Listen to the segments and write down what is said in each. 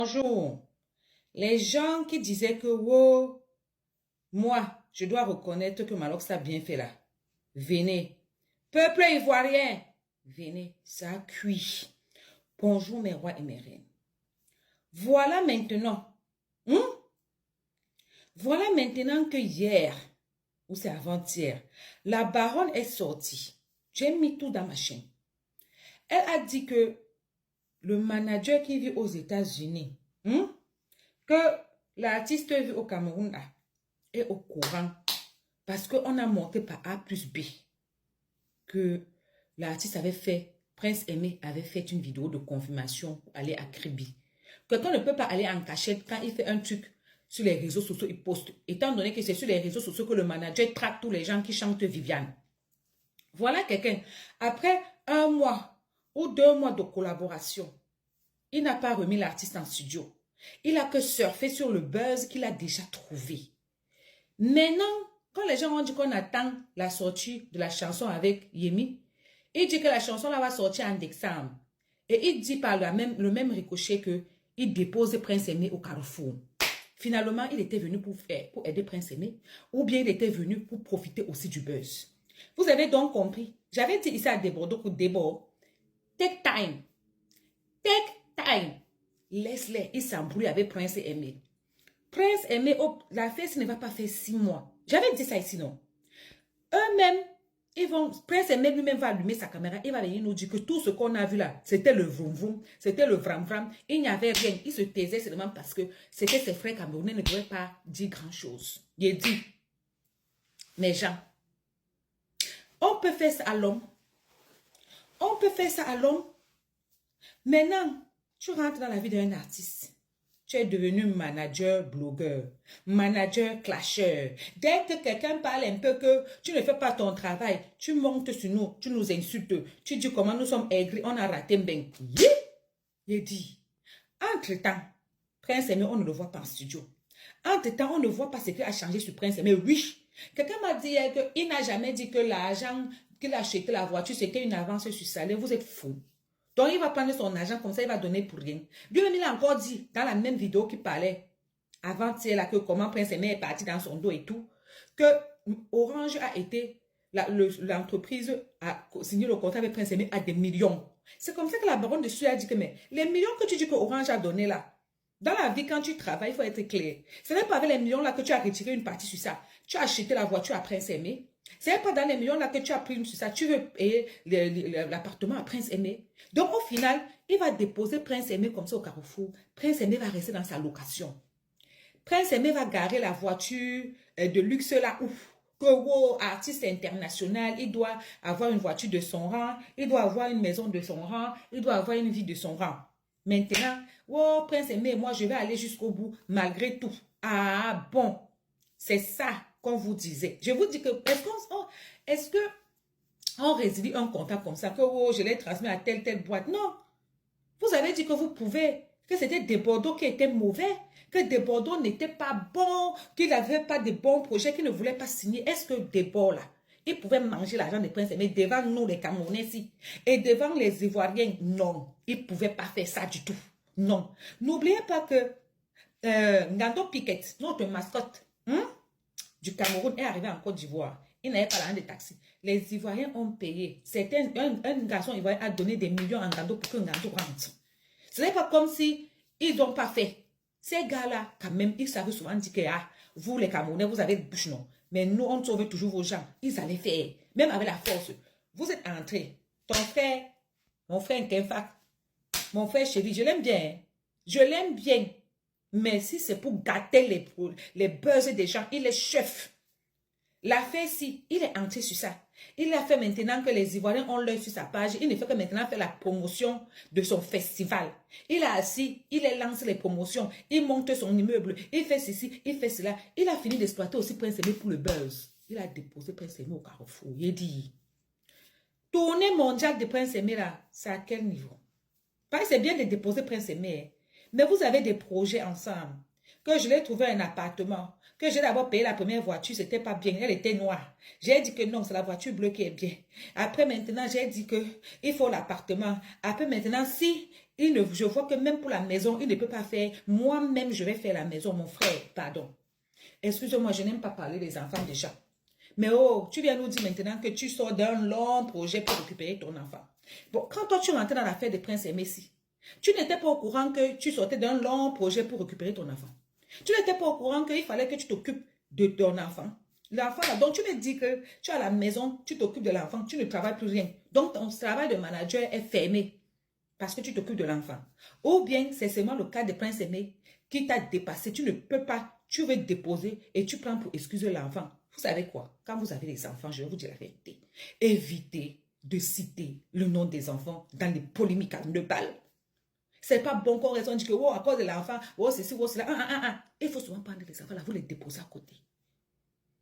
Bonjour. Les gens qui disaient que, wow, moi, je dois reconnaître que Malox a bien fait là. Venez. Peuple ivoirien, venez, ça a cuit. Bonjour mes rois et mes reines. Voilà maintenant. Voilà maintenant que hier, ou c'est avant-hier, la baronne est sortie. J'ai mis tout dans ma chaîne. Elle a dit que le manager qui vit aux États-Unis, que l'artiste vit au Cameroun là, est au courant parce qu'on a monté par A plus B que l'artiste avait fait, Prince Aimé avait fait une vidéo de confirmation pour aller à Kribi. Quelqu'un ne peut pas aller en cachette quand il fait un truc sur les réseaux sociaux, il poste. Étant donné que c'est sur les réseaux sociaux que le manager traque tous les gens qui chantent Viviane. Voilà quelqu'un. Après 1 mois ou 2 mois de collaboration, il n'a pas remis l'artiste en studio. Il a que surfé sur le buzz qu'il a déjà trouvé. Maintenant, quand les gens ont dit qu'on attend la sortie de la chanson avec Yemi, il dit que la chanson là va sortir en décembre. Et il dit par le même ricochet qu'il dépose Prince Aimé au Carrefour. Finalement, il était venu pour aider Prince Aimé, ou bien il était venu pour profiter aussi du buzz. Vous avez donc compris. J'avais dit ici à Débordeaux pour Débordeaux, take time. Take time. Laisse-les, il s'embrouille avec Prince Aimé. Prince Aimé, la fête ne va pas faire 6 mois. J'avais dit ça ici, non? Eux-mêmes, Prince Aimé lui-même va allumer sa caméra. Il va venir nous dire que tout ce qu'on a vu là, c'était le vroom vroom, c'était le vram vram. Il n'y avait rien. Il se taisait seulement parce que c'était ses frères camerounais ne pouvaient pas dire grand-chose. Il dit, mes gens, on peut faire ça à l'homme. On peut faire ça à l'homme. Maintenant, tu rentres dans la vie d'un artiste. Tu es devenu manager, blogueur, manager, clasheur. Dès que quelqu'un parle un peu que tu ne fais pas ton travail, tu montes sur nous, tu nous insultes, tu dis comment nous sommes aigris, on a raté un bain. Il dit, entre-temps, Prince Aimé, on ne le voit pas en studio. Entre-temps, on ne voit pas ce qui a changé sur Prince Aimé. Oui, quelqu'un m'a dit qu'il n'a jamais dit que l'argent qu'il a acheté la voiture, c'était une avance sur salaire. Vous êtes fous. Donc, il va prendre son argent comme ça, il va donner pour rien. Lui-même, il a encore dit, dans la même vidéo qu'il parlait, avant-hier, là, que comment Prince Aimé est parti dans son dos et tout, que Orange a été, l'entreprise a signé le contrat avec Prince Aimé à des millions. C'est comme ça que la baronne de Suez a dit que, mais les millions que tu dis que Orange a donné là, dans la vie, quand tu travailles, il faut être clair. Ce n'est pas avec les millions là que tu as retiré une partie sur ça. Tu as acheté la voiture à Prince Aimé. Ce n'est pas dans les millions là que tu as pris sur ça. Tu veux payer l'appartement à Prince Aimé. Donc au final, il va déposer Prince Aimé comme ça au Carrefour. Prince Aimé va rester dans sa location. Prince Aimé va garer la voiture de luxe là où artiste international, il doit avoir une voiture de son rang, il doit avoir une maison de son rang, il doit avoir une vie de son rang. Maintenant, oh, Prince Aimé, moi, je vais aller jusqu'au bout, malgré tout. Ah, bon, c'est ça qu'on vous disait. Je vous dis que, est-ce que on résilie un contrat comme ça, que oh, je l'ai transmis à telle boîte? Non. Vous avez dit que vous pouvez, que c'était Desbordeaux qui était mauvais, que Desbordeaux n'était pas bon, qu'il n'avait pas de bons projets, qu'il ne voulait pas signer. Est-ce que Desbordeaux, là, il pouvait manger l'argent des Prince Aimé devant nous, les Camerounais, ici, et devant les Ivoiriens? Non, il ne pouvait pas faire ça du tout. Non. N'oubliez pas que Ngando Piquet, notre mascotte du Cameroun, est arrivé en Côte d'Ivoire. Il n'avait pas l'argent de taxi. Les Ivoiriens ont payé. Un garçon ivoirien a donné des millions à Ngando pour que Ngando rentre. Ce n'est pas comme si ils n'ont pas fait. Ces gars-là, quand même, ils savaient souvent dire que vous, les Camerounais, vous avez de bouche, non. Mais nous, on sauve toujours vos gens. Ils allaient faire, même avec la force. Vous êtes entrés. Ton frère, mon frère Kenfa, mon frère chéri, je l'aime bien. Hein? Je l'aime bien. Mais si c'est pour gâter les buzz des gens, il est chef. L'affaire, si, il est entré sur ça. Il a fait maintenant que les Ivoiriens ont l'œil sur sa page. Il ne fait que maintenant faire la promotion de son festival. Il a assis, il a lancé les promotions. Il monte son immeuble. Il fait ceci, il fait cela. Il a fini d'exploiter aussi Prince Aimé pour le buzz. Il a déposé Prince Aimé au Carrefour. Il a dit, tournée mondiale de Prince Aimé là, c'est à quel niveau? Parce que c'est bien de déposer Prince Aimé. Mais vous avez des projets ensemble. Que je l'ai trouvé un appartement. Que j'ai d'abord payé la première voiture, c'était pas bien. Elle était noire. J'ai dit que non, c'est la voiture bleue qui est bien. Après maintenant, j'ai dit que il faut l'appartement. Après maintenant, si Je vois que même pour la maison, il ne peut pas faire. Moi-même, je vais faire la maison, mon frère. Pardon. Excusez-moi, je n'aime pas parler des enfants déjà. Mais oh, tu viens nous dire maintenant que tu sors d'un long projet pour récupérer ton enfant. Bon, quand toi, tu rentrais dans l'affaire des Prince et Messi, tu n'étais pas au courant que tu sortais d'un long projet pour récupérer ton enfant. Tu n'étais pas au courant qu'il fallait que tu t'occupes de ton enfant. L'enfant là, donc tu me dis que tu es à la maison, tu t'occupes de l'enfant, tu ne travailles plus rien. Donc ton travail de manager est fermé parce que tu t'occupes de l'enfant. Ou bien c'est seulement le cas de Prince Aimé qui t'a dépassé. Tu ne peux pas, tu veux déposer et tu prends pour excuser l'enfant. Vous savez quoi? Quand vous avez des enfants, je vais vous dire la vérité. Évitez de citer le nom des enfants dans les polémiques à 2 balles. C'est pas bon qu'on raisonne, dit que oh, à cause de l'enfant, oh, c'est ci, oh, c'est là. Il faut souvent prendre les enfants là, vous les déposez à côté.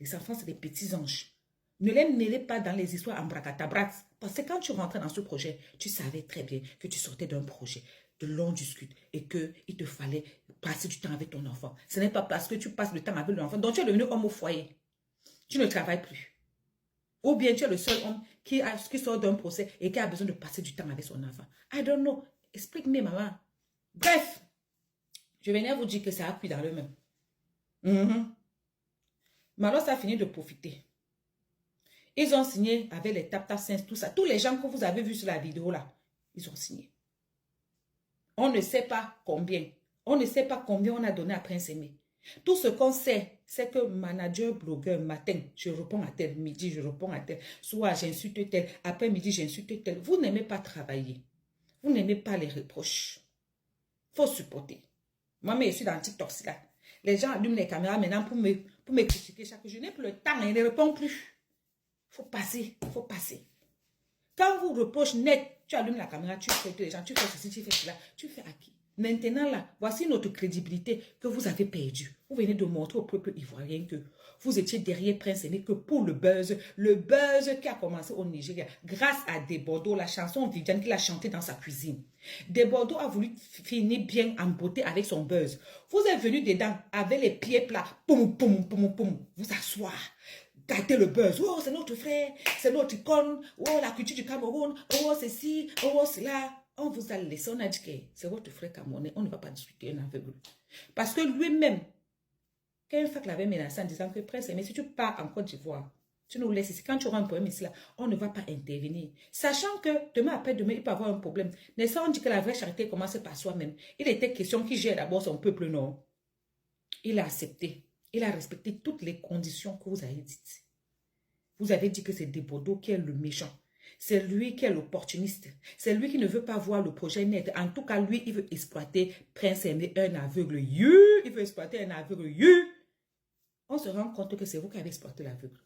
Les enfants, c'est des petits anges. Ne les mêlez pas dans les histoires en bracatabrats. Parce que quand tu rentrais dans ce projet, tu savais très bien que tu sortais d'un projet de longue discute et qu'il te fallait passer du temps avec ton enfant. Ce n'est pas parce que tu passes le temps avec l'enfant, donc tu es devenu homme au foyer. Tu ne travailles plus. Ou bien tu es le seul homme qui sort d'un procès et qui a besoin de passer du temps avec son enfant. I don't know. Explique-moi, maman. Bref, je venais vous dire que ça a pris dans le même. Malos a fini de profiter. Ils ont signé avec les Tap Tap Sense, tout ça. Tous les gens que vous avez vus sur la vidéo là, ils ont signé. On ne sait pas combien. On ne sait pas combien on a donné à Prince Aimé. Tout ce qu'on sait, c'est que manager, blogueur, matin, je réponds à tel, midi, je réponds à tel, soir, j'insulte tel, après-midi, j'insulte tel. Vous n'aimez pas travailler. Vous n'aimez pas les reproches. Il faut supporter. Moi, mais je suis dans TikTok, là. Les gens allument les caméras maintenant pour me critiquer chaque jour. Je n'ai plus le temps, ils ne répondent plus. Il faut passer, il faut passer. Quand vous reproche net, tu allumes la caméra, tu fais les gens, tu fais ceci, tu fais cela, tu fais à qui? Maintenant là, voici notre crédibilité que vous avez perdue. Vous venez de montrer au peuple ivoirien que vous étiez derrière Prince Aimé que pour le buzz qui a commencé au Nigeria, grâce à Desbordeaux, la chanson Viviane qu'il a chantée dans sa cuisine. Desbordeaux a voulu finir bien en beauté avec son buzz. Vous êtes venu dedans avec les pieds plats, poum, poum, poum, poum, vous asseoir. Gâter le buzz. Oh, c'est notre frère, c'est notre icône. Oh, la culture du Cameroun. Oh, c'est ci, oh, c'est là. On vous a laissé, on a dit que c'est votre frère camerounais. On ne va pas discuter un aveugle. Parce que lui-même, quand il l'avait menacé en disant que Prince Aimé, si tu pars en Côte d'Ivoire, tu nous laisses ici. Quand tu auras un problème ici, là, on ne va pas intervenir. Sachant que demain après demain, il peut avoir un problème. N'est-ce pas, on dit que la vraie charité commence par soi-même. Il était question qu'il gère d'abord son peuple, non? Il a accepté. Il a respecté toutes les conditions que vous avez dites. Vous avez dit que c'est Desbordeaux qui est le méchant. C'est lui qui est l'opportuniste. C'est lui qui ne veut pas voir le projet net. En tout cas, lui, il veut exploiter Prince Aimé, un aveugle. Il veut exploiter un aveugle. On se rend compte que c'est vous qui avez exploité l'aveugle.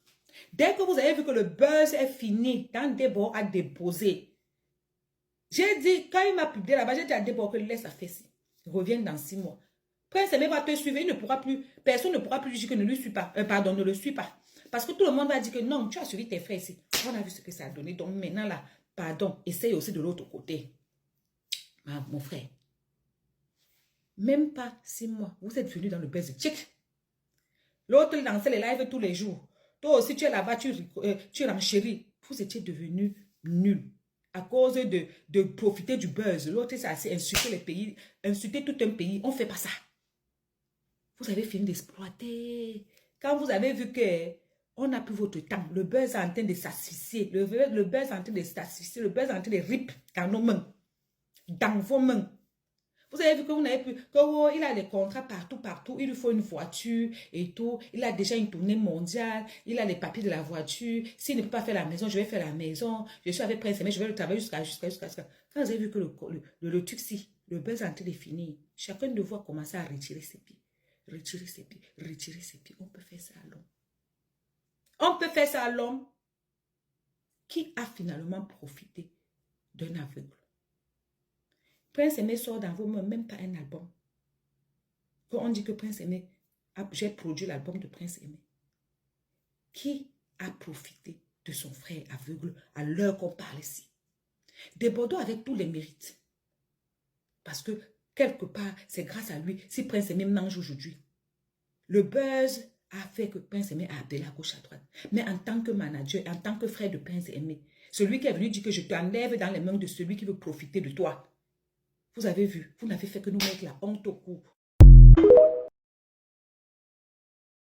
Dès que vous avez vu que le buzz est fini, quand Desbordeaux a déposé, j'ai dit, quand il m'a publié là-bas, j'ai dit à Desbordeaux que laisse sa fesse. Reviens dans 6 mois. Prince Aimé va te suivre, il ne pourra plus, personne ne pourra plus lui dire que ne lui suit pas, pardon, ne le suit pas. Parce que tout le monde va dire que non, tu as suivi tes frères ici. On a vu ce que ça a donné. Donc maintenant là, pardon, essaye aussi de l'autre côté. Ah, mon frère, même pas 6 mois, vous êtes venu dans le buzz chic. L'autre lançait les lives tous les jours. Toi aussi, tu es là-bas, tu renchéris. Vous étiez devenus nuls à cause de profiter du buzz. L'autre, c'est assez insulter les pays, insulter tout un pays. On ne fait pas ça. Vous avez fini d'exploiter. Quand vous avez vu que on n'a plus votre temps, le buzz est en train de s'asphyxier, le buzz est en train de s'asphyxier, le buzz est en train de rip dans nos mains, dans vos mains. Vous avez vu que vous n'avez plus, que oh, il a des contrats partout, il lui faut une voiture et tout, il a déjà une tournée mondiale, il a les papiers de la voiture, s'il ne peut pas faire la maison, je vais faire la maison, je suis avec Prince Aimé, je vais le travailler jusqu'à. Quand vous avez vu que le truc, si, le buzz est en train de finir, chacun de vous a commencé à retirer ses pieds. Retirer ses pieds, retirer ses pieds. On peut faire ça à l'homme. On peut faire ça à l'homme qui a finalement profité d'un aveugle. Prince Aimé sort dans vos mains, même pas un album. Quand on dit que Prince Aimé, j'ai produit l'album de Prince Aimé. Qui a profité de son frère aveugle à l'heure qu'on parle ici? Desbordeaux avec tous les mérites. Parce que quelque part, c'est grâce à lui si Prince Aimé mange aujourd'hui. Le buzz a fait que Prince Aimé a appelé à gauche à droite. Mais en tant que manager, en tant que frère de Prince Aimé, celui qui est venu dire que je t'enlève dans les mains de celui qui veut profiter de toi. Vous avez vu, vous n'avez fait que nous mettre la honte au cou.